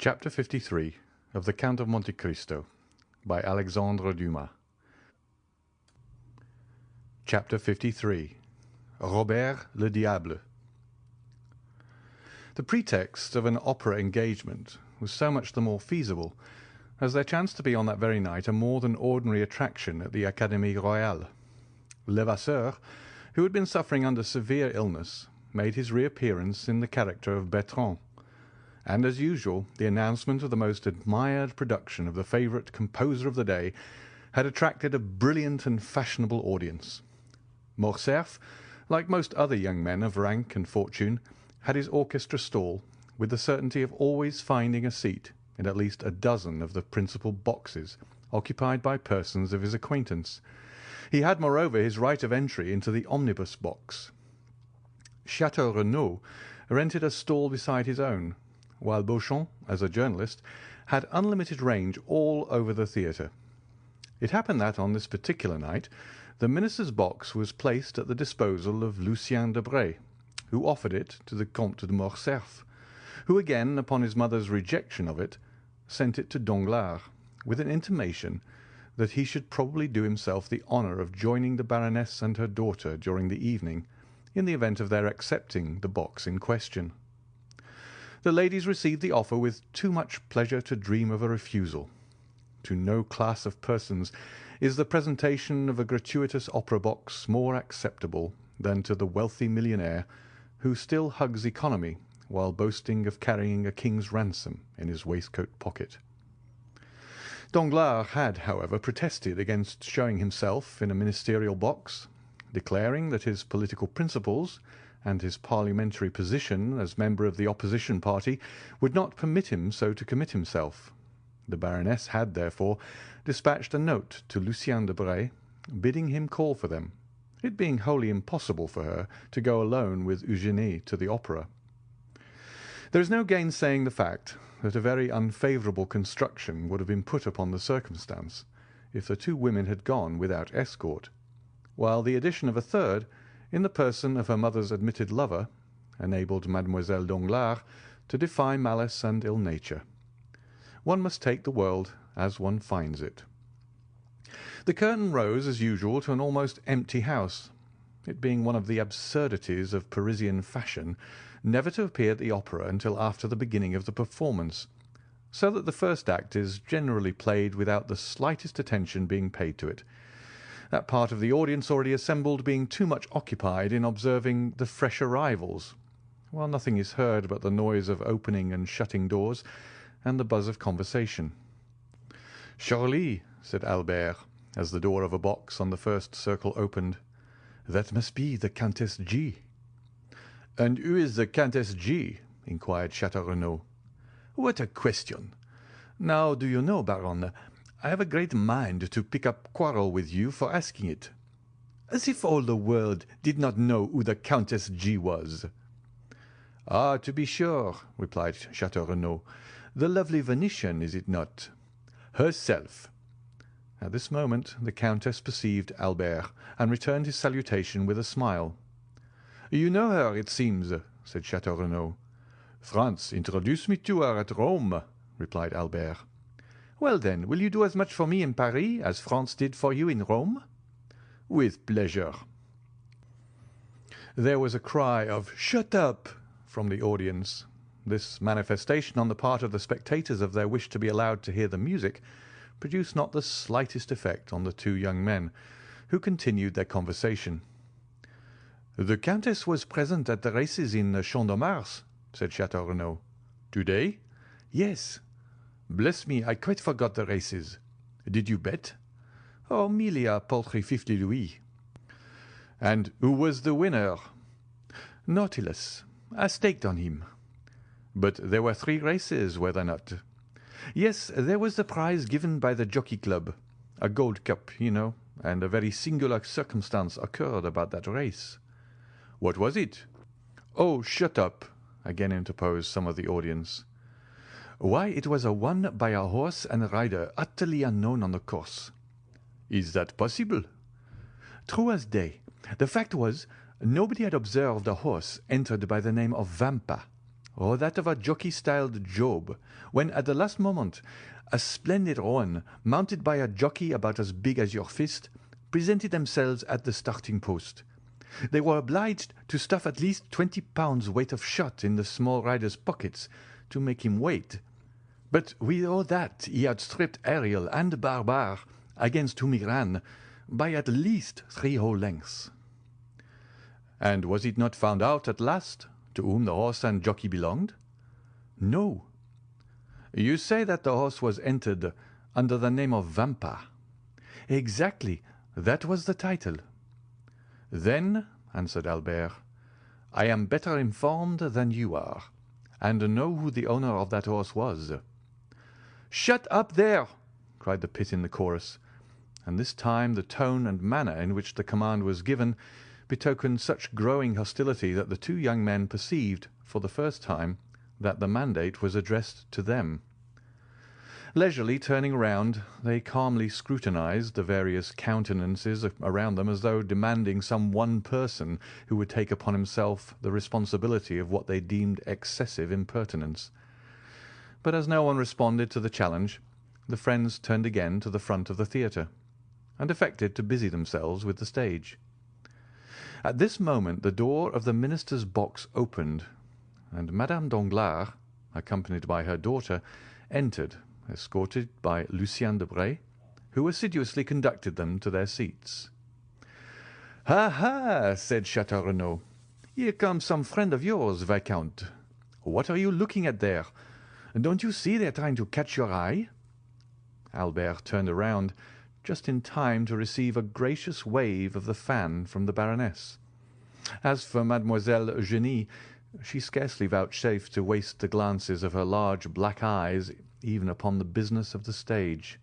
Chapter 53 of the Count of Monte Cristo by Alexandre Dumas. Chapter 53 Robert le Diable. The pretext of an opera engagement was so much the more feasible as there chanced to be on that very night a more than ordinary attraction at the Académie Royale. Levasseur, who had been suffering under severe illness, made his reappearance in the character of Bertrand, and as usual the announcement of the most admired production of the favourite composer of the day had attracted a brilliant and fashionable audience. Morcerf, like most other young men of rank and fortune, had his orchestra stall, with the certainty of always finding a seat in at least a dozen of the principal boxes occupied by persons of his acquaintance. He had, moreover, his right of entry into the omnibus box. Chateau Renaud rented a stall beside his own, while Beauchamp, as a journalist, had unlimited range all over the theatre. It happened that on this particular night the minister's box was placed at the disposal of Lucien Debray, who offered it to the Comte de Morcerf, who again, upon his mother's rejection of it, sent it to Danglars, with an intimation that he should probably do himself the honour of joining the Baroness and her daughter during the evening, in the event of their accepting the box in question. The ladies received the offer with too much pleasure to dream of a refusal. To no class of persons is the presentation of a gratuitous opera box more acceptable than to the wealthy millionaire who still hugs economy while boasting of carrying a king's ransom in his waistcoat pocket. Danglars had, however, protested against showing himself in a ministerial box, declaring that his political principles and his parliamentary position as member of the opposition party would not permit him so to commit himself. The Baroness had, therefore, dispatched a note to Lucien Debray, bidding him call for them, it being wholly impossible for her to go alone with Eugénie to the opera. There is no gainsaying the fact that a very unfavourable construction would have been put upon the circumstance if the two women had gone without escort, while the addition of a third, in the person of her mother's admitted lover, enabled Mademoiselle Danglars to defy malice and ill nature. One must take the world as one finds it. The curtain rose, as usual, to an almost empty house, it being one of the absurdities of Parisian fashion never to appear at the opera until after the beginning of the performance, so that the first act is generally played without the slightest attention being paid to it, that part of the audience already assembled being too much occupied in observing the fresh arrivals, while nothing is heard but the noise of opening and shutting doors and the buzz of conversation. "Surely," said Albert, as the door of a box on the first circle opened, "that must be the Countess G." "And who is the Countess G?" inquired Chateau Renaud. "What a question! Now, do you know, Baron, I have a great mind to pick up quarrel with you for asking it. As if all the world did not know who the Countess G was." "Ah, to be sure," replied Chateau Renaud. "The lovely Venetian, is it not?" "Herself." At this moment the Countess perceived Albert, and returned his salutation with a smile. "You know her, it seems," said Chateau Renaud. "France introduced me to her at Rome," replied Albert. "Well, then, will you do as much for me in Paris as France did for you in Rome?" "With pleasure." There was a cry of "Shut up!" from the audience. This manifestation on the part of the spectators of their wish to be allowed to hear the music produced not the slightest effect on the two young men, who continued their conversation. "The Countess was present at the races in the Champ de Mars," said Chateau Renaud. "To-day?" "Yes." "Bless me, I quite forgot the races. Did you bet?" "Oh, merely a paltry 50 louis." "And who was the winner?" "Nautilus. I staked on him." "But there were 3 races, were there not?" "Yes, there was the prize given by the Jockey Club, a gold cup, you know, and a very singular circumstance occurred about that race." "What was it?" "Oh, shut up!" again interposed some of the audience. "Why, it was won by a horse and rider utterly unknown on the course." "Is that possible?" "True as day. The fact was, nobody had observed a horse entered by the name of Vampa. or that of a jockey-styled Job, when at the last moment a splendid roan, mounted by a jockey about as big as your fist, presented themselves at the starting post. They were obliged to stuff at least 20 pounds weight of shot in the small rider's pockets to make him wait. But with all that he outstripped Ariel and Barbar, against whom he ran, by at least 3 whole lengths. And was it not found out at last to whom the horse and jockey belonged? No. You say that the horse was entered under the name of Vampa. Exactly, that was the title. Then, answered Albert, I am better informed than you are, and know who the owner of that horse was. Shut up there! Cried the pit in the chorus, and this time the tone and manner in which the command was given betokened such growing hostility that the 2 young men perceived, for the first time, that the mandate was addressed to them. Leisurely turning round, they calmly scrutinized the various countenances around them as though demanding some one person who would take upon himself the responsibility of what they deemed excessive impertinence. But as no one responded to the challenge, the friends turned again to the front of the theatre, and affected to busy themselves with the stage. At this moment the door of the minister's box opened, and Madame Danglars, accompanied by her daughter, entered, escorted by Lucien Debray, who assiduously conducted them to their seats. "Ha, ha!" said Château Renaud. "Here comes some friend of yours, Viscount. What are you looking at there? Don't you see they are trying to catch your eye?" Albert turned around just in time to receive a gracious wave of the fan from the Baroness. As for Mademoiselle Eugénie, she scarcely vouchsafed to waste the glances of her large black eyes even upon the business of the stage.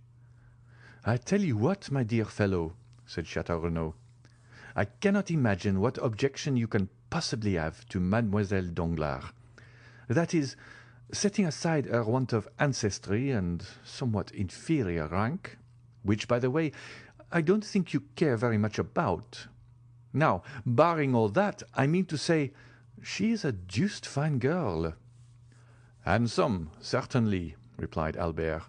"I tell you what, my dear fellow," said Château Renaud, "I cannot imagine what objection you can possibly have to Mademoiselle Danglars. That is, setting aside her want of ancestry and somewhat inferior rank, which, by the way, I don't think you care very much about. Now, barring all that, I mean to say, she is a deuced fine girl." "Handsome, certainly," replied Albert,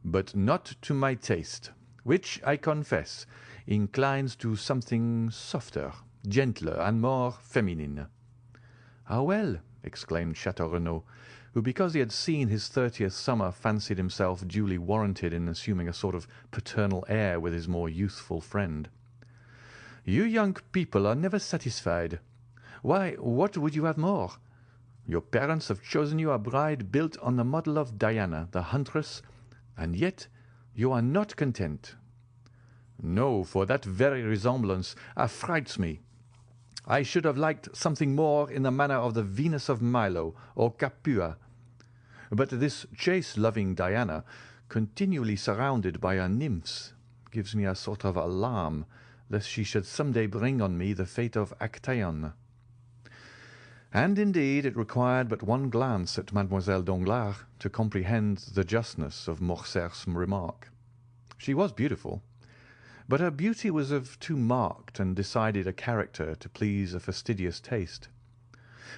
"but not to my taste, which, I confess, inclines to something softer, gentler, and more feminine." "Ah, well!" exclaimed Château Renaud, who, because he had seen his 30th summer, fancied himself duly warranted in assuming a sort of paternal air with his more youthful friend. "You young people are never satisfied. Why, what would you have more? Your parents have chosen you a bride built on the model of Diana, the huntress, and yet you are not content." "No, for that very resemblance affrights me. I should have liked something more in the manner of the Venus of Milo or Capua. But this chase-loving Diana, continually surrounded by her nymphs, gives me a sort of alarm lest she should some day bring on me the fate of Actaeon." And indeed it required but one glance at Mademoiselle Danglars to comprehend the justness of Morcerf's remark. She was beautiful, but her beauty was of too marked and decided a character to please a fastidious taste.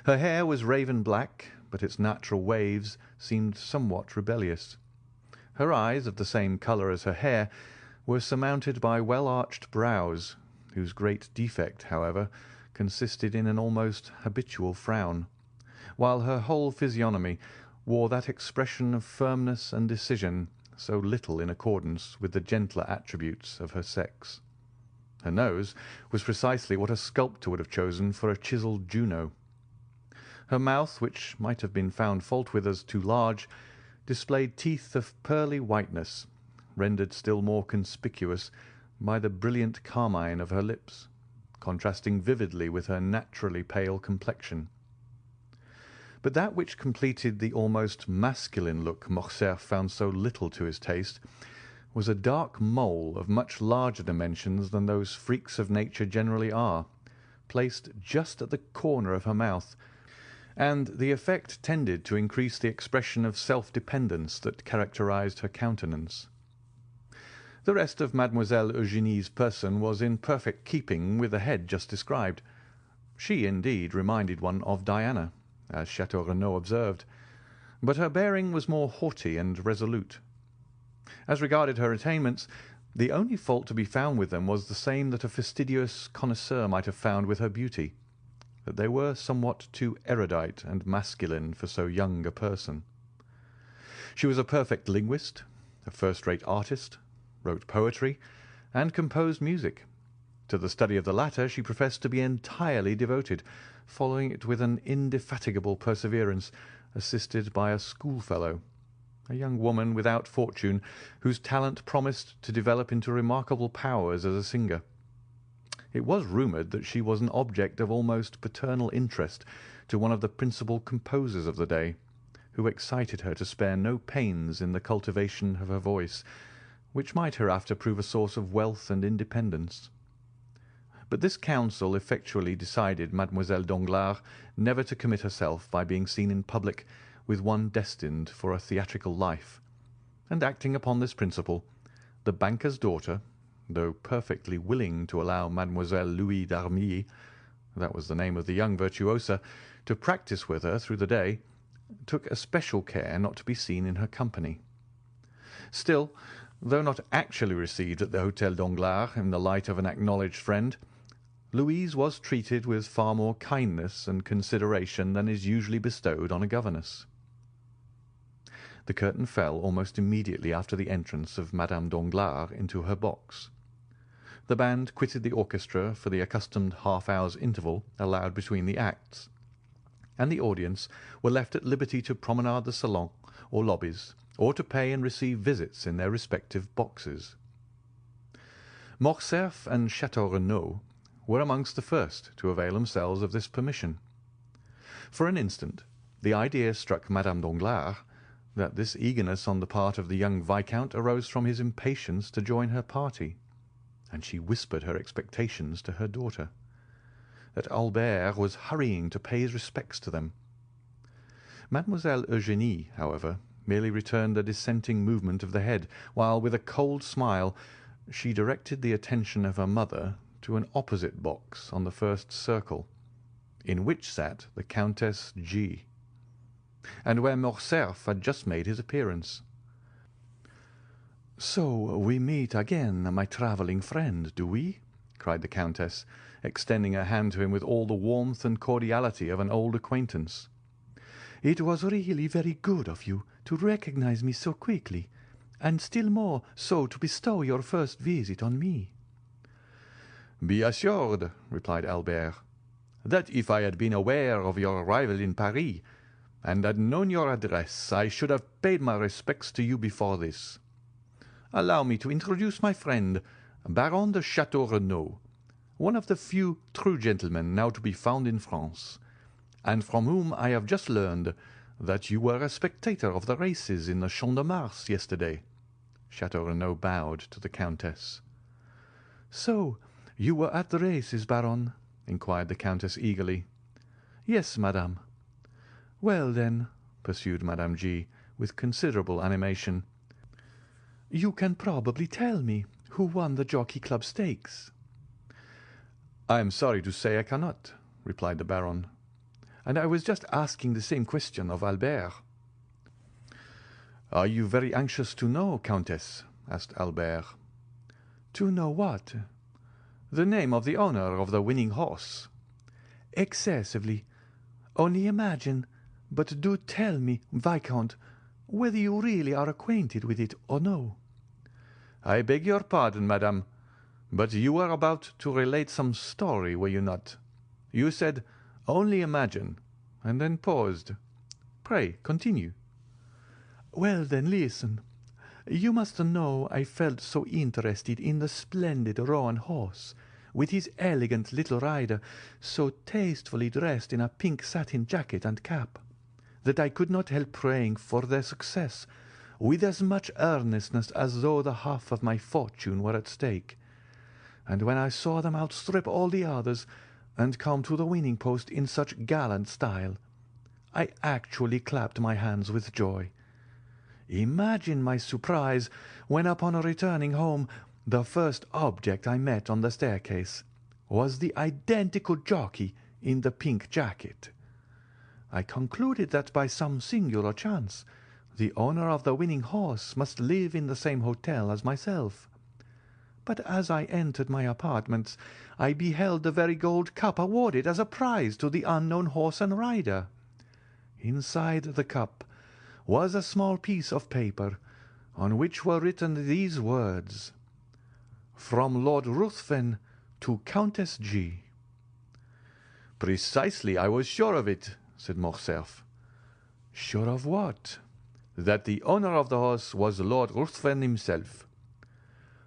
Her hair was raven black, but its natural waves seemed somewhat rebellious. Her eyes, of the same colour as her hair, were surmounted by well-arched brows, whose great defect, however, consisted in an almost habitual frown, while her whole physiognomy wore that expression of firmness and decision so little in accordance with the gentler attributes of her sex. Her nose was precisely what a sculptor would have chosen for a chiselled Juno. Her mouth, which might have been found fault with as too large, displayed teeth of pearly whiteness, rendered still more conspicuous by the brilliant carmine of her lips, contrasting vividly with her naturally pale complexion. But that which completed the almost masculine look Morcerf found so little to his taste was a dark mole of much larger dimensions than those freaks of nature generally are, placed just at the corner of her mouth, and the effect tended to increase the expression of self-dependence that characterized her countenance. The rest of Mademoiselle Eugénie's person was in perfect keeping with the head just described. She, indeed, reminded one of Diana, as Chateau Renaud observed, but her bearing was more haughty and resolute. As regarded her attainments, the only fault to be found with them was the same that a fastidious connoisseur might have found with her beauty, that they were somewhat too erudite and masculine for so young a person. She was a perfect linguist, a first-rate artist, wrote poetry, and composed music. To the study of the latter she professed to be entirely devoted, following it with an indefatigable perseverance, assisted by a schoolfellow, a young woman without fortune, whose talent promised to develop into remarkable powers as a singer. It was rumoured that she was an object of almost paternal interest to one of the principal composers of the day, who excited her to spare no pains in the cultivation of her voice, which might hereafter prove a source of wealth and independence. But this counsel effectually decided Mademoiselle Danglars never to commit herself by being seen in public with one destined for a theatrical life, and acting upon this principle, the banker's daughter, though perfectly willing to allow Mademoiselle Louis d'Armilly, that was the name of the young virtuosa, to practise with her through the day, took especial care not to be seen in her company. Still, though not actually received at the Hôtel Danglars in the light of an acknowledged friend, Louise was treated with far more kindness and consideration than is usually bestowed on a governess. The curtain fell almost immediately after the entrance of Madame Danglars into her box. The band quitted the orchestra for the accustomed half-hour's interval allowed between the acts, and the audience were left at liberty to promenade the salon or lobbies, or to pay and receive visits in their respective boxes. Morcerf and Chateau Renaud were amongst the first to avail themselves of this permission. For an instant the idea struck Madame Danglars that this eagerness on the part of the young viscount arose from his impatience to join her party, and she whispered her expectations to her daughter, that Albert was hurrying to pay his respects to them. Mademoiselle Eugénie, however, merely returned a dissenting movement of the head, while, with a cold smile, she directed the attention of her mother to an opposite box on the first circle, in which sat the Countess G., and where Morcerf had just made his appearance. "So we meet again, my travelling friend, do we?" cried the Countess, extending her hand to him with all the warmth and cordiality of an old acquaintance. "It was really very good of you to recognize me so quickly, and still more so to bestow your first visit on me." "Be assured," replied Albert, "that if I had been aware of your arrival in Paris, and had known your address, I should have paid my respects to you before this. Allow me to introduce my friend, Baron de Chateau Renaud, one of the few true gentlemen now to be found in France, and from whom I have just learned that you were a spectator of the races in the Champ de Mars yesterday." Chateau Renaud bowed to the Countess. "So you were at the races, Baron?" inquired the Countess eagerly. "Yes, madame." "Well, then," pursued Madame G., with considerable animation, "you can probably tell me who won the Jockey Club stakes." "I am sorry to say I cannot," replied the Baron, "and I was just asking the same question of Albert." "Are you very anxious to know, Countess?" asked Albert. "To know what?" "The name of the owner of the winning horse." "Excessively. Only imagine, but do tell me, Viscount, whether you really are acquainted with it or no." "I beg your pardon, madame, but you were about to relate some story, were you not? You said, 'Only imagine,' and then paused. Pray continue." "Well, then, listen. You must know I felt so interested in the splendid roan horse, with his elegant little rider, so tastefully dressed in a pink satin jacket and cap, that I could not help praying for their success with as much earnestness as though the half of my fortune were at stake. And when I saw them outstrip all the others and come to the winning post in such gallant style, I actually clapped my hands with joy. Imagine my surprise when, upon returning home, the first object I met on the staircase was the identical jockey in the pink jacket. I concluded that by some singular chance the owner of the winning horse must live in the same hotel as myself. But as I entered my apartments, I beheld the very gold cup awarded as a prize to the unknown horse and rider. Inside the cup was a small piece of paper, on which were written these words: "From Lord Ruthven to Countess G." "Precisely, I was sure of it," said Morcerf. "Sure of what?" "That the owner of the horse was Lord Ruthven himself."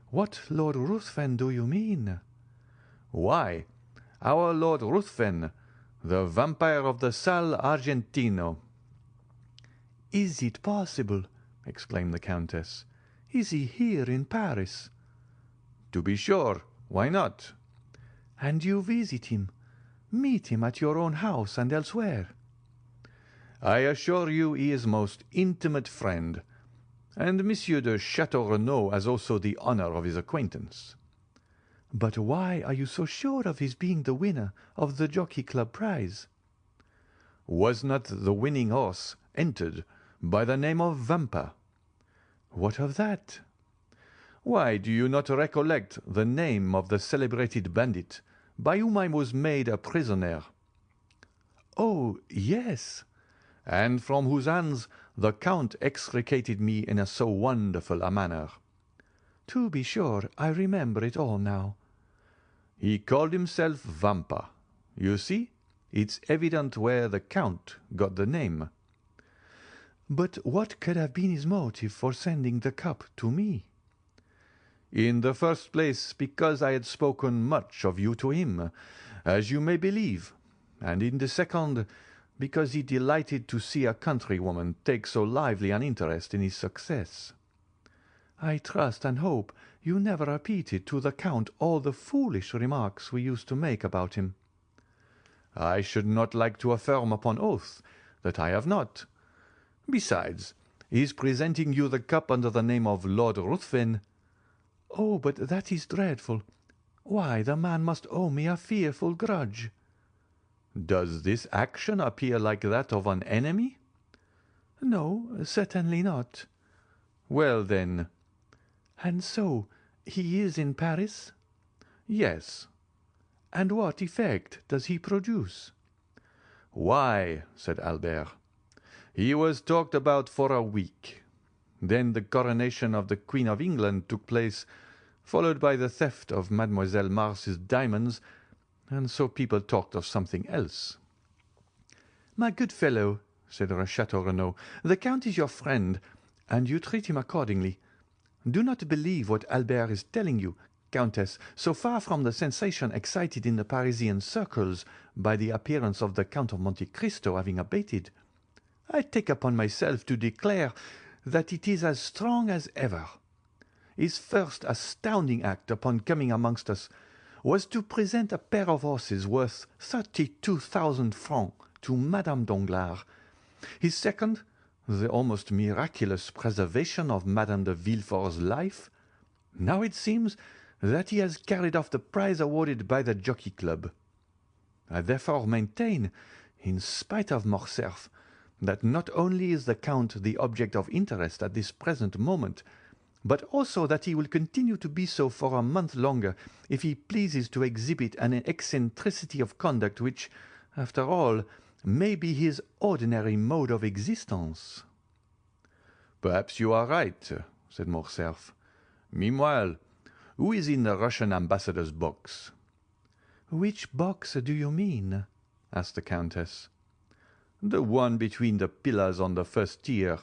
"What Lord Ruthven do you mean?" "Why, our Lord Ruthven, the vampire of the Sal Argentino." "Is it possible?" exclaimed the Countess. "Is he here in Paris?" "To be sure. Why not?" "And you visit him, meet him at your own house and elsewhere?" "I assure you he is most intimate friend, and Monsieur de Château Renaud has also the honor of his acquaintance." "But why are you so sure of his being the winner of the Jockey Club prize?" "Was not the winning horse entered by the name of Vampa?" "What of that?" "Why, do you not recollect the name of the celebrated bandit by whom I was made a prisoner?" "Oh, yes." "And from whose hands the Count extricated me in so wonderful a manner?" "To be sure, I remember it all now." "He called himself Vampa. You see, it's evident where the Count got the name." "But what could have been his motive for sending the cup to me?" "In the first place, because I had spoken much of you to him, as you may believe, and in the second, because he delighted to see a countrywoman take so lively an interest in his success." "I trust and hope you never repeated to the Count all the foolish remarks we used to make about him." "I should not like to affirm upon oath that I have not. Besides, his presenting you the cup under the name of Lord Ruthven—" "Oh, but that is dreadful. Why, the man must owe me a fearful grudge." "Does this action appear like that of an enemy?" "No, certainly not." "Well, then—" "And so he is in Paris?" "Yes." "And what effect does he produce?" "Why," said Albert, "he was talked about for a week. Then the coronation of the Queen of England took place, followed by the theft of Mademoiselle Mars's diamonds, and so people talked of something else." "My good fellow," said Château Renaud, "the Count is your friend, and you treat him accordingly. Do not believe what Albert is telling you, Countess. So far from the sensation excited in the Parisian circles by the appearance of the Count of Monte Cristo having abated, I take upon myself to declare that it is as strong as ever. His first astounding act upon coming amongst us was to present a pair of horses worth 32,000 francs to Madame Danglars. His second, the almost miraculous preservation of Madame de Villefort's life. Now it seems that he has carried off the prize awarded by the Jockey Club. I therefore maintain, in spite of Morcerf, that not only is the Count the object of interest at this present moment, but also that he will continue to be so for a month longer if he pleases to exhibit an eccentricity of conduct which, after all, may be his ordinary mode of existence." "Perhaps you are right," said Morcerf. "Meanwhile, who is in the Russian ambassador's box?" "Which box do you mean?" asked the Countess. "The one between the pillars on the first tier.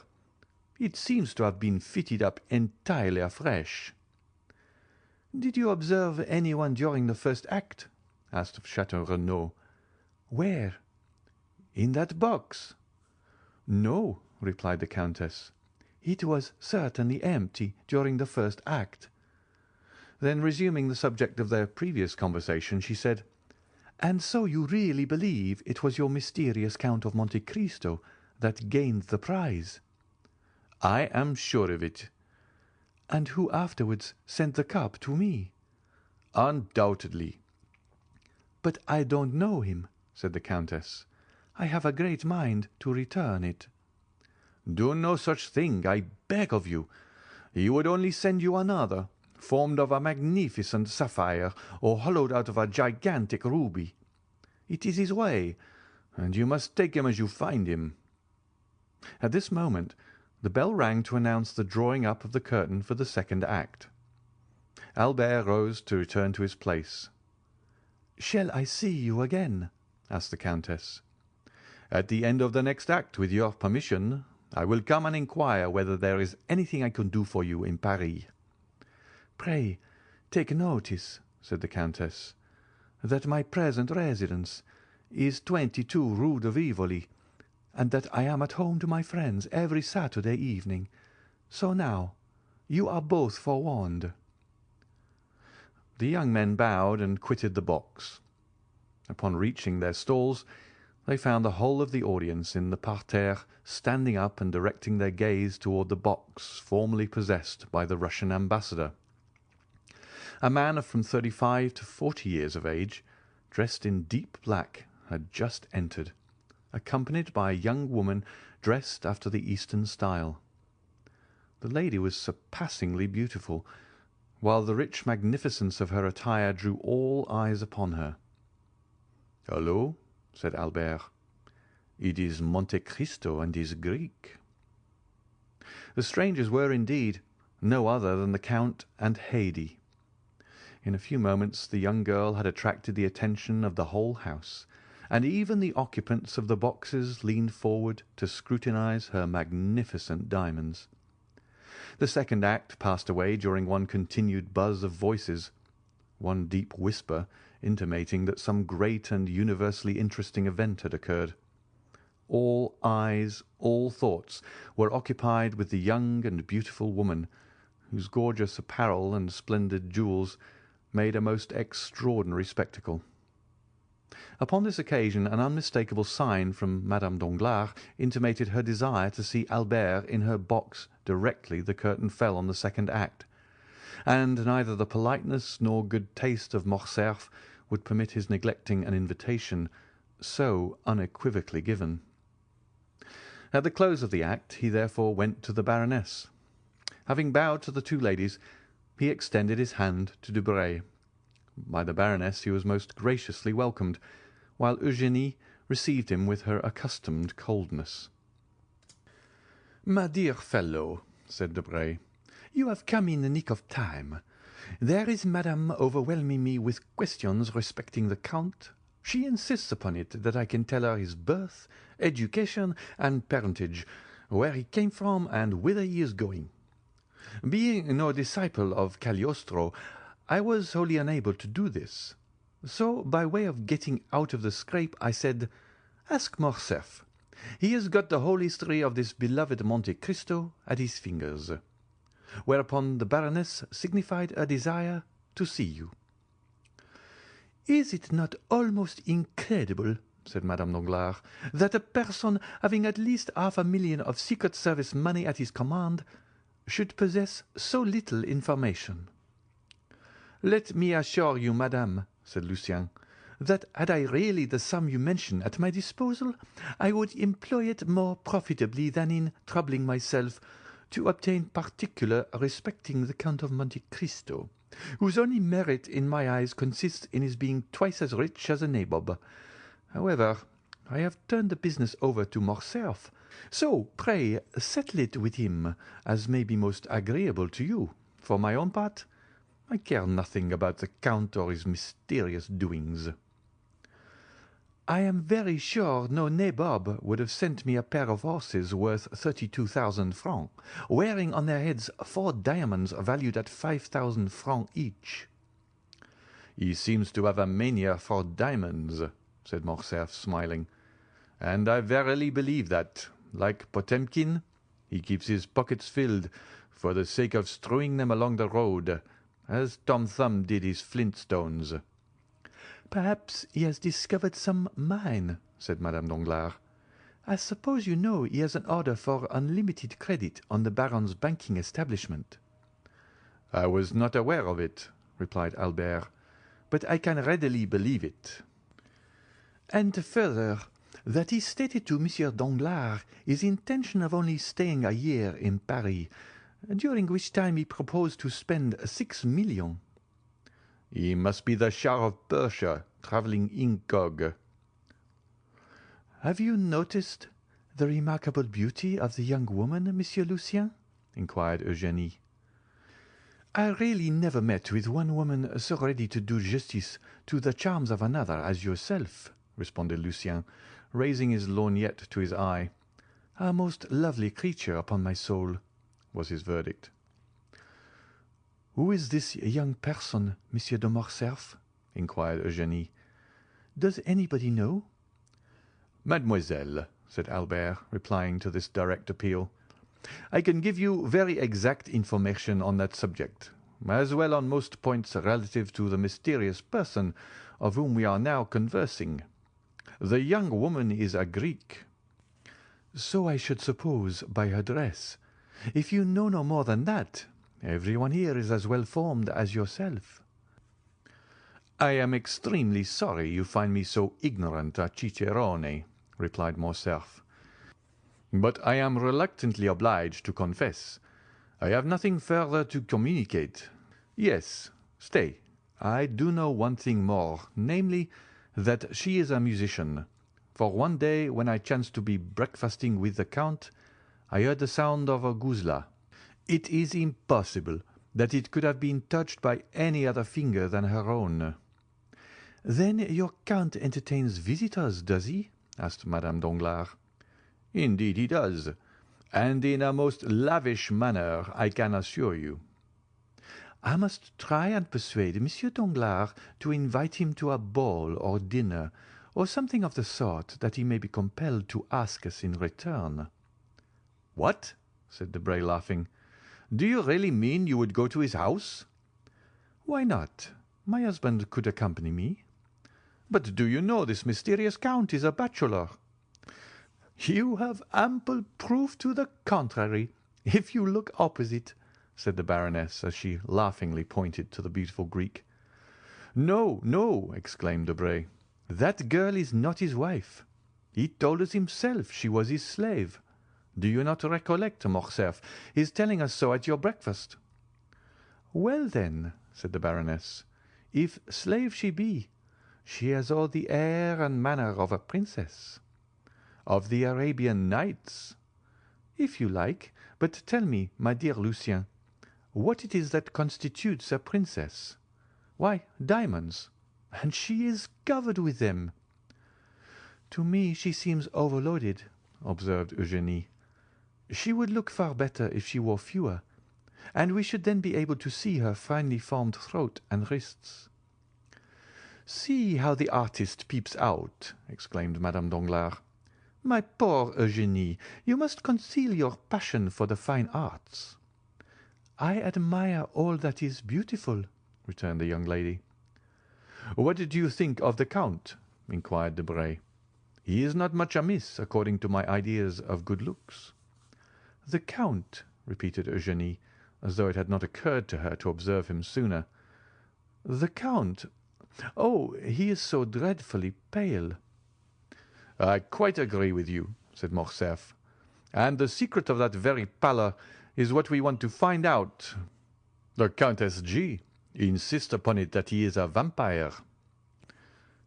It seems to have been fitted up entirely afresh." "Did you observe anyone during the first act?" asked Château Renaud. "Where?" "In that box." "No," replied the Countess. "It was certainly empty during the first act." Then, resuming the subject of their previous conversation, she said, "And so you really believe it was your mysterious Count of Monte Cristo that gained the prize?" "I am sure of it." "And who afterwards sent the cup to me?" "Undoubtedly." "But I don't know him," said the Countess. I have a great mind to return it." "Do no such thing, I beg of you. He would only send you another, formed of a magnificent sapphire or hollowed out of a gigantic ruby. It is his way, and you must take him as you find him." At this moment the bell rang to announce the drawing up of the curtain for the second act. Albert rose to return to his place. "Shall I see you again?" asked the Countess. "At the end of the next act, with your permission, I will come and inquire whether there is anything I can do for you in Paris." "Pray take notice," said the Countess, "that my present residence is 22 Rue de Rivoli, and that I am at home to my friends every Saturday evening. So now you are both forewarned." The young men bowed and quitted the box. Upon reaching their stalls, they found the whole of the audience in the parterre standing up and directing their gaze toward the box formerly possessed by the Russian ambassador. A man of from 35 to 40 years of age, dressed in deep black, had just entered, accompanied by a young woman dressed after the Eastern style. The lady was surpassingly beautiful, while the rich magnificence of her attire drew all eyes upon her. "Hullo," said Albert. "It is Monte Cristo and his Greek." The strangers were indeed no other than the Count and Haydée. In a few moments the young girl had attracted the attention of the whole house, and even the occupants of the boxes leaned forward to scrutinize her magnificent diamonds. The second act passed away during one continued buzz of voices, one deep whisper intimating that some great and universally interesting event had occurred. All eyes, all thoughts were occupied with the young and beautiful woman, whose gorgeous apparel and splendid jewels made a most extraordinary spectacle. Upon this occasion an unmistakable sign from Madame Danglars intimated her desire to see Albert in her box directly the curtain fell on the second act, and neither the politeness nor good taste of Morcerf would permit his neglecting an invitation so unequivocally given. At the close of the act he therefore went to the Baroness. Having bowed to the two ladies, he extended his hand to Debray. By the Baroness he was most graciously welcomed, while Eugénie received him with her accustomed coldness. "My dear fellow," said Debray, "you have come in the nick of time. There is Madame overwhelming me with questions respecting the Count. She insists upon it that I can tell her his birth, education, and parentage, where he came from, and whither he is going. Being no disciple of Cagliostro, I was wholly unable to do this. So, by way of getting out of the scrape, I said, 'Ask Morcerf. He has got the whole history of this beloved Monte Cristo at his fingers.' Whereupon the Baroness signified a desire to see you." "Is it not almost incredible," said Madame Danglars, "that a person having at least 500,000 of Secret Service money at his command should possess so little information?" "Let me assure you, madame," said Lucien, "that had I really the sum you mention at my disposal, I would employ it more profitably than in troubling myself to obtain particular respecting the Count of Monte Cristo, whose only merit in my eyes consists in his being twice as rich as a nabob. However, I have turned the business over to Morcerf, so pray settle it with him as may be most agreeable to you. For my own part, I care nothing about the Count or his mysterious doings." "I am very sure no nabob would have sent me a pair of horses worth 32,000 francs, wearing on their heads 4 diamonds valued at 5,000 francs each." "He seems to have a mania for diamonds," said Morcerf, smiling, "and I verily believe that, like Potemkin, he keeps his pockets filled for the sake of strewing them along the road, as Tom Thumb did his flintstones." "Perhaps he has discovered some mine," said Madame Danglars. "I suppose you know he has an order for unlimited credit on the Baron's banking establishment." "I was not aware of it," replied Albert, "but I can readily believe it." "And further, that he stated to Monsieur Danglars his intention of only staying a year in Paris, during which time he proposed to spend 6 millions. He must be the Shah of Persia, travelling incog. Have you noticed the remarkable beauty of the young woman, Monsieur Lucien? Inquired Eugénie. I really never met with one woman so ready to do justice to the charms of another as yourself, responded Lucien, raising his lorgnette to his eye. A most lovely creature, upon my soul, was his verdict. Who is this young person, Monsieur de Morcerf? Inquired Eugénie. Does anybody know? Mademoiselle, said Albert, replying to this direct appeal, I can give you very exact information on that subject, as well on most points relative to the mysterious person of whom we are now conversing. The young woman is a Greek. So I should suppose by her dress. If you know no more than that, everyone here is as well formed as yourself. I am extremely sorry you find me so ignorant a cicerone, replied Morcerf. But I am reluctantly obliged to confess. I have nothing further to communicate. Yes, stay, I do know one thing more, namely, that she is a musician. For one day, when I chanced to be breakfasting with the Count, I heard the sound of a guzla. It is impossible that it could have been touched by any other finger than her own. Then your Count entertains visitors, does he? Asked Madame Danglars. Indeed he does, and in a most lavish manner, I can assure you. I must try and persuade Monsieur Danglars to invite him to a ball or dinner, or something of the sort, that he may be compelled to ask us in return. What? Said Debray, laughing. Do you really mean you would go to his house? Why not? My husband could accompany me. But do you know this mysterious Count is a bachelor? You have ample proof to the contrary, if you look opposite, said the Baroness, as she laughingly pointed to the beautiful Greek. No, no, exclaimed Debray. That girl is not his wife. He told us himself she was his slave. Do you not recollect, Morcerf, his telling us so at your breakfast? Well, then, said the Baroness, if slave she be, she has all the air and manner of a princess. Of the Arabian Nights? If you like, but tell me, my dear Lucien, what it is that constitutes a princess? Why, diamonds, and she is covered with them. To me she seems overloaded, observed Eugénie. She would look far better if she wore fewer, and we should then be able to see her finely formed throat and wrists. See how the artist peeps out, exclaimed Madame Danglars. My poor Eugénie, you must conceal your passion for the fine arts. I admire all that is beautiful, returned the young lady. What did you think of the Count? Inquired Debray. He is not much amiss, according to my ideas of good looks. The Count, repeated Eugénie, as though it had not occurred to her to observe him sooner. The Count? Oh, he is so dreadfully pale. I quite agree with you, said Morcerf. And the secret of that very pallor is what we want to find out. The Countess G. insists upon it that he is a vampire.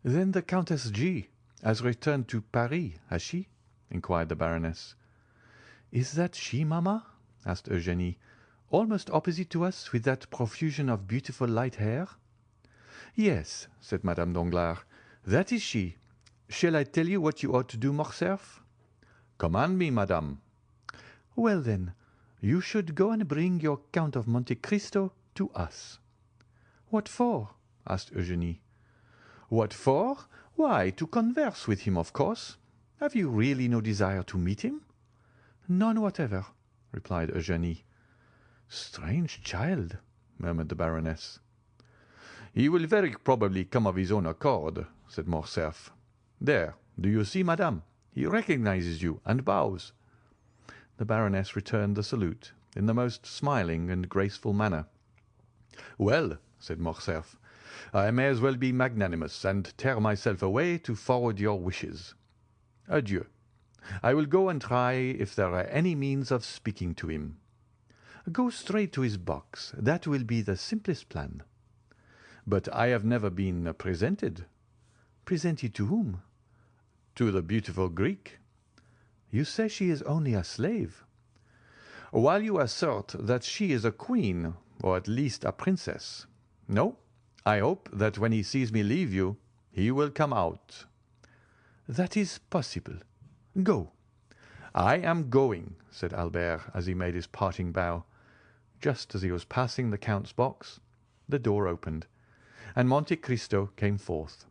Then the Countess G. has returned to Paris, has she? Inquired the Baroness. Is that she, mamma? Asked Eugénie, almost opposite to us, with that profusion of beautiful light hair. Yes, said Madame Danglars, that is she. Shall I tell you what you ought to do, Morcerf? Command me, madame. Well, then, you should go and bring your Count of Monte Cristo to us. What for? asked Eugénie. What for? Why, to converse with him, of course. Have you really no desire to meet him? None whatever, replied Eugénie. Strange child, murmured the Baroness. He will very probably come of his own accord, said Morcerf. There, do you see, madame? He recognizes you and bows. The Baroness returned the salute in the most smiling and graceful manner. Well, said Morcerf, I may as well be magnanimous and tear myself away to forward your wishes. Adieu. I will go and try if there are any means of speaking to him." "Go straight to his box. That will be the simplest plan." "But I have never been presented." "Presented to whom?" "To the beautiful Greek." "You say she is only a slave." "While you assert that she is a queen, or at least a princess. No, I hope that when he sees me leave you, he will come out." "That is possible. Go." "I am going," said Albert as he made his parting bow. Just as he was passing the Count's box, the door opened, and Monte Cristo came forth.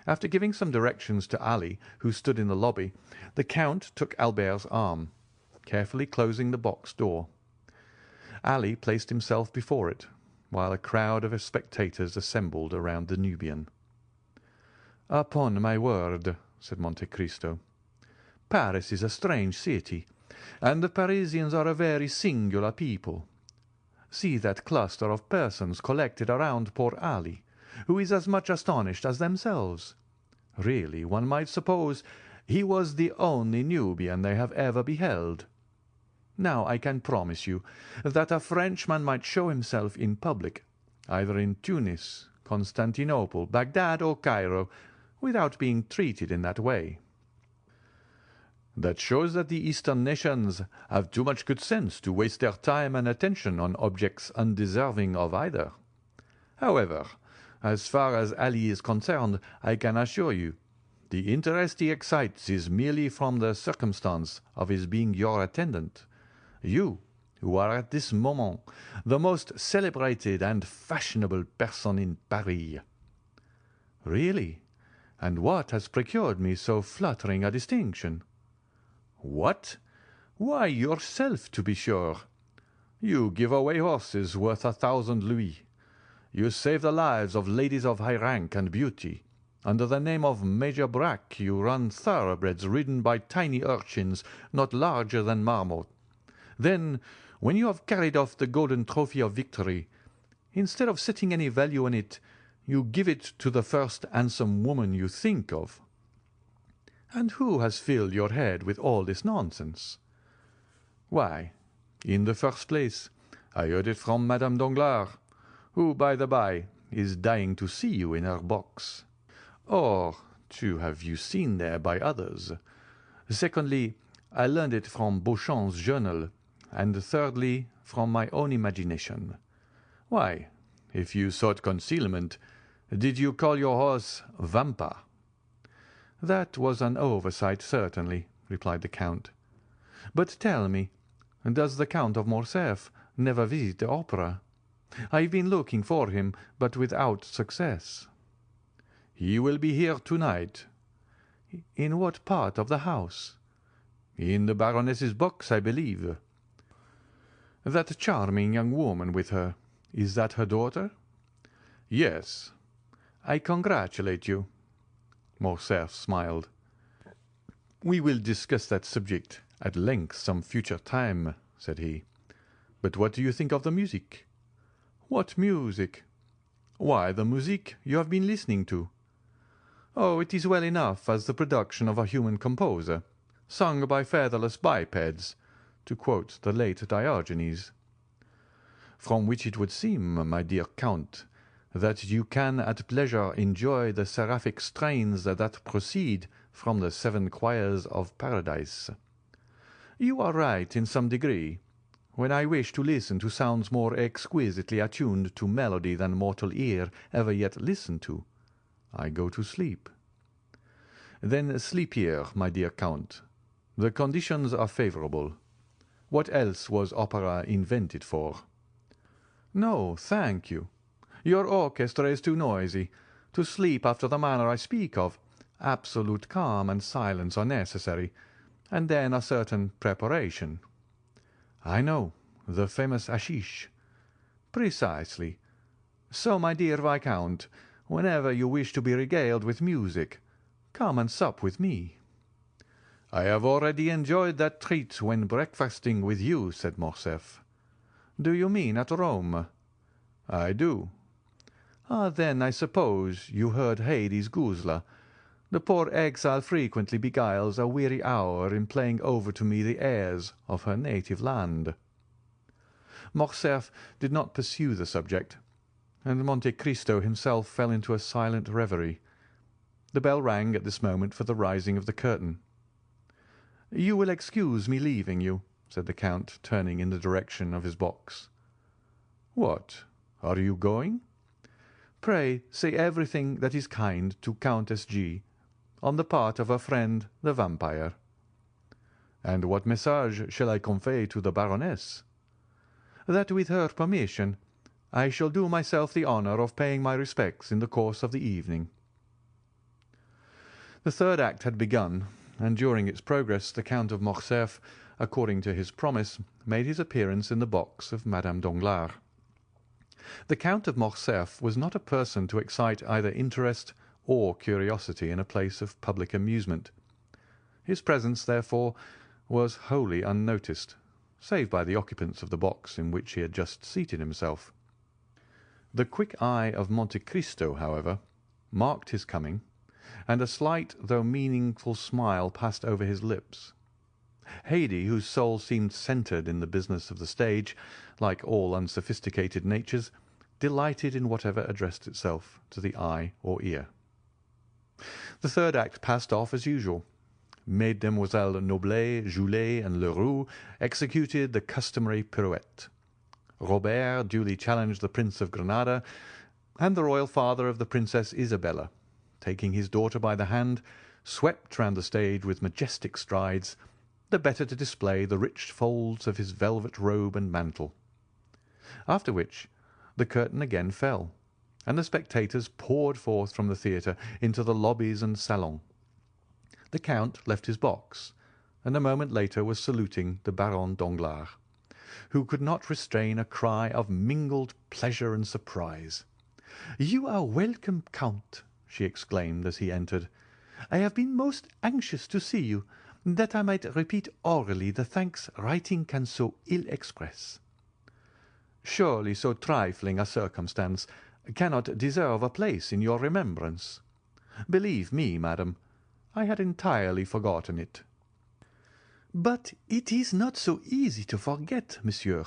After giving some directions to Ali, who stood in the lobby, the Count took Albert's arm, carefully closing the box door. Ali placed himself before it, while a crowd of spectators assembled around the Nubian. "Upon my word," said Monte Cristo, "Paris is a strange city, and the Parisians are a very singular people. See that cluster of persons collected around poor Ali, who is as much astonished as themselves. Really, one might suppose he was the only Nubian they have ever beheld. Now I can promise you that a Frenchman might show himself in public, either in Tunis, Constantinople, Bagdad, or Cairo, without being treated in that way." "That shows that the Eastern nations have too much good sense to waste their time and attention on objects undeserving of either. However, as far as Ali is concerned, I can assure you, the interest he excites is merely from the circumstance of his being your attendant, you, who are at this moment the most celebrated and fashionable person in Paris." "Really? And what has procured me so flattering a distinction?" "What? Why, yourself, to be sure. You give away horses worth 1,000 louis. You save the lives of ladies of high rank and beauty. Under the name of Major Brack you run thoroughbreds ridden by tiny urchins not larger than marmot. Then, when you have carried off the golden trophy of victory, instead of setting any value on it, you give it to the first handsome woman you think of." "And who has filled your head with all this nonsense?" "Why, in the first place, I heard it from Madame Danglars, who, by the by, is dying to see you in her box. Or to have you seen there by others. Secondly, I learned it from Beauchamp's journal, and thirdly, from my own imagination." "Why, if you sought concealment, did you call your horse Vampa?" "That was an oversight, certainly," replied the Count. "But tell me, does the Count of Morcerf never visit the opera? I have been looking for him, but without success." "He will be here tonight." "In what part of the house?" "In the Baroness's box, I believe." "That charming young woman with her, is that her daughter?" "Yes." "I congratulate you." Morcerf smiled. "We will discuss that subject at length some future time," said he. "But what do you think of the music?" "What music?" "Why, the music you have been listening to." "Oh, it is well enough as the production of a human composer, sung by featherless bipeds, to quote the late Diogenes." "From which it would seem, my dear Count, that you can at pleasure enjoy the seraphic strains that proceed from the 7 choirs of Paradise." "You are right in some degree. When I wish to listen to sounds more exquisitely attuned to melody than mortal ear ever yet listened to, I go to sleep." "Then sleep here, my dear Count. The conditions are favorable. What else was opera invented for?" "No, thank you. Your orchestra is too noisy. To sleep after the manner I speak of, absolute calm and silence are necessary, and then a certain preparation." "I know, the famous hashish." "Precisely. So, my dear Viscount, whenever you wish to be regaled with music, come and sup with me." "I have already enjoyed that treat when breakfasting with you," said Morcerf. "Do you mean at Rome?" "I do." "Ah, then I suppose you heard Haydn's Guzla, The poor exile frequently beguiles a weary hour in playing over to me the airs of her native land." Morcerf did not pursue the subject, and Monte Cristo himself fell into a silent reverie. The bell rang at this moment for the rising of the curtain. "You will excuse me leaving you," said the Count, turning in the direction of his box. "What, are you going?" "Pray say everything that is kind to Countess G., on the part of her friend the vampire." "And what message shall I convey to the Baroness?" "That with her permission I shall do myself the honour of paying my respects in the course of the evening." The third act had begun, and during its progress the Count of Morcerf, according to his promise, made his appearance in the box of Madame Danglars. The Count of Morcerf was not a person to excite either interest or curiosity in a place of public amusement. His presence, therefore, was wholly unnoticed, save by the occupants of the box in which he had just seated himself. The quick eye of Monte Cristo, however, marked his coming, and a slight though meaningful smile passed over his lips. Haydée, whose soul seemed centred in the business of the stage, like all unsophisticated natures, delighted in whatever addressed itself to the eye or ear. The third act passed off as usual. Mesdemoiselles Noblet, Joulet, and Leroux executed the customary pirouette. Robert duly challenged the Prince of Granada, and the royal father of the Princess Isabella, taking his daughter by the hand, swept round the stage with majestic strides, the better to display the rich folds of his velvet robe and mantle. After which the curtain again fell, and the spectators poured forth from the theatre into the lobbies and salons. The Count left his box, and a moment later was saluting the Baron Danglars, who could not restrain a cry of mingled pleasure and surprise. "You are welcome, Count," she exclaimed as he entered. "I have been most anxious to see you, that I might repeat orally the thanks writing can so ill express." "Surely so trifling a circumstance cannot deserve a place in your remembrance. Believe me, madam, I had entirely forgotten it." "But it is not so easy to forget, monsieur,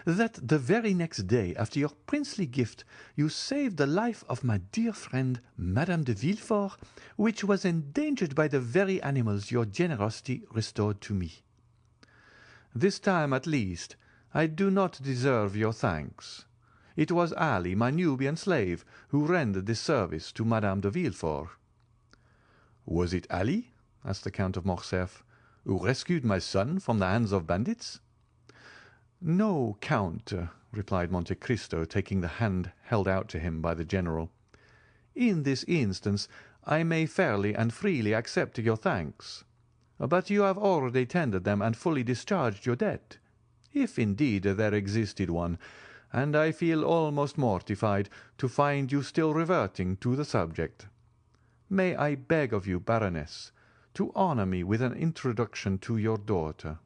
that the very next day after your princely gift you saved the life of my dear friend Madame de Villefort, which was endangered by the very animals your generosity restored to me." "This time, at least, I do not deserve your thanks. It was Ali, my Nubian slave, who rendered this service to Madame de Villefort." "Was it Ali," asked the Count of Morcerf, "who rescued my son from the hands of bandits?" "No, Count," replied Monte Cristo, taking the hand held out to him by the general. "In this instance I may fairly and freely accept your thanks, but you have already tendered them and fully discharged your debt, if indeed there existed one, and I feel almost mortified to find you still reverting to the subject. May I beg of you, Baroness, to honour me with an introduction to your daughter?"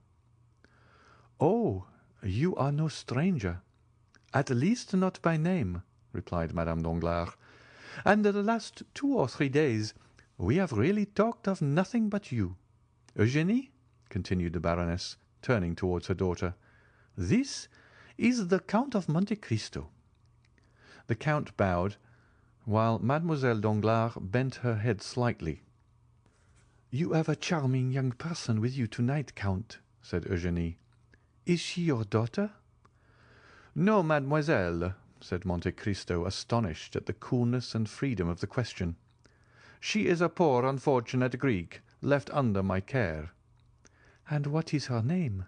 "Oh, you are no stranger, at least not by name," replied Madame Danglars, "and the last 2 or 3 days we have really talked of nothing but you. Eugénie," continued the Baroness, turning towards her daughter, "this is the Count of Monte Cristo." The Count bowed, while Mademoiselle Danglars bent her head slightly. "You have a charming young person with you to-night, Count," said Eugénie. "Is she your daughter?" "No, mademoiselle," said Monte Cristo, astonished at the coolness and freedom of the question. "She is a poor unfortunate Greek left under my care." "And what is her name?"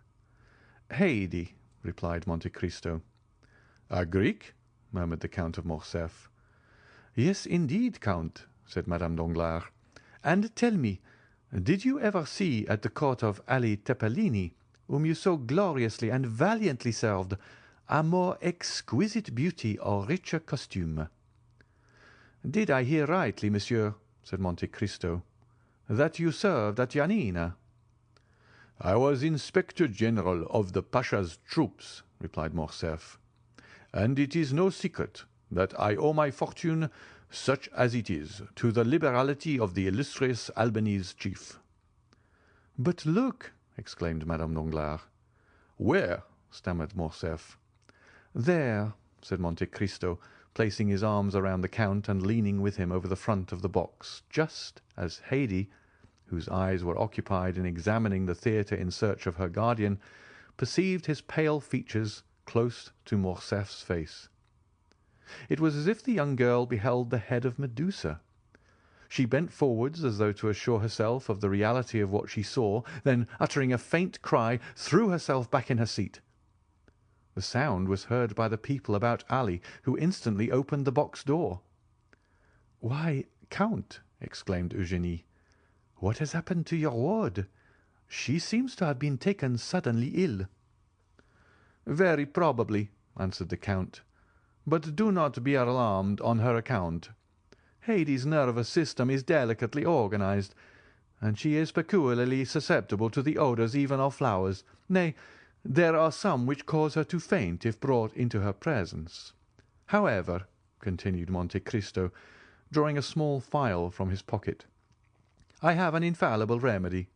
"Haydée," replied Monte Cristo. "A Greek?" murmured the Count of Morcerf. "Yes, indeed, Count," said Madame Danglars. "And tell me, did you ever see at the court of Ali Tepelini, whom you so gloriously and valiantly served, a more exquisite beauty or richer costume?" "Did I hear rightly, monsieur," said Monte Cristo, "that you served at Yanina?" "I was Inspector General of the Pasha's troops," replied Morcerf, "and it is no secret that I owe my fortune such as it is, to the liberality of the illustrious Albanese chief." "But look!" exclaimed Madame Danglars. "Where?" stammered Morcerf. "There," said Monte Cristo, placing his arms around the Count and leaning with him over the front of the box, just as Haydée, whose eyes were occupied in examining the theatre in search of her guardian, perceived his pale features close to Morcerf's face. It was as if the young girl beheld the head of Medusa. She bent forwards as though to assure herself of the reality of what she saw, then, uttering a faint cry, threw herself back in her seat. The sound was heard by the people about Ali, who instantly opened the box door. "Why, Count," exclaimed Eugénie, "what has happened to your ward? She seems to have been taken suddenly ill." "Very probably," answered the Count, "but do not be alarmed on her account. Haydée's nervous system is delicately organized, and she is peculiarly susceptible to the odours even of flowers. Nay, there are some which cause her to faint if brought into her presence. However," continued Monte Cristo, drawing a small phial from his pocket, "I have an infallible remedy."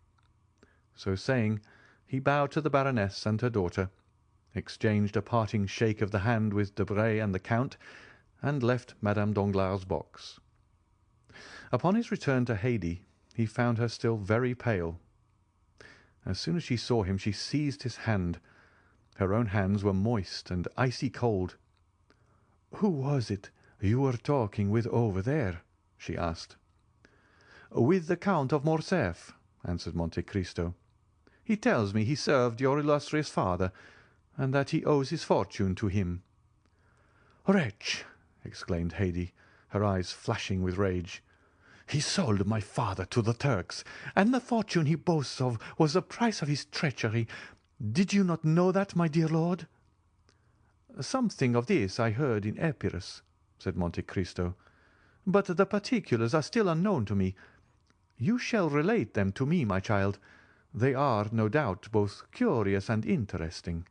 So saying, he bowed to the Baroness and her daughter, exchanged a parting shake of the hand with Debray and the Count, and left Madame Danglars' box. Upon his return to Haydée, he found her still very pale. As soon as she saw him, she seized his hand. Her own hands were moist and icy cold. "Who was it you were talking with over there?" she asked. "With the Count of Morcerf," answered Monte Cristo. "He tells me he served your illustrious father, and that he owes his fortune to him." "Wretch!" exclaimed Haydée, her eyes flashing with rage. "He sold my father to the Turks, and the fortune he boasts of was the price of his treachery. Did you not know that, my dear lord?" "Something of this I heard in Epirus," said Monte Cristo, "but the particulars are still unknown to me. You shall relate them to me, my child. They are, no doubt, both curious and interesting."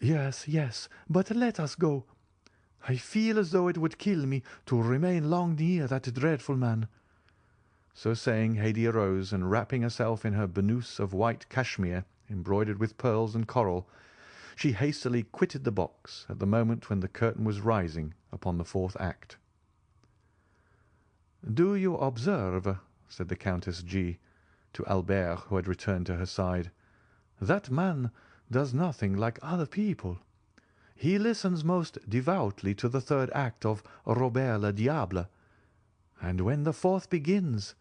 "Yes, yes, but let us go. I feel as though it would kill me to remain long near that dreadful man." So saying, Haydée arose, and wrapping herself in her burnous of white cashmere embroidered with pearls and coral, she hastily quitted the box at the moment when the curtain was rising upon the fourth act. "Do you observe," said the Countess G. to Albert, who had returned to her side, "that man does nothing like other people. He listens most devoutly to the third act of Robert le Diable, and when the fourth begins,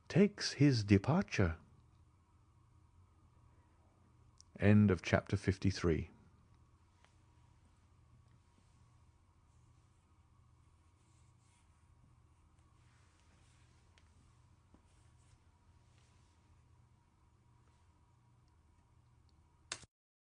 takes his departure." End of chapter 53.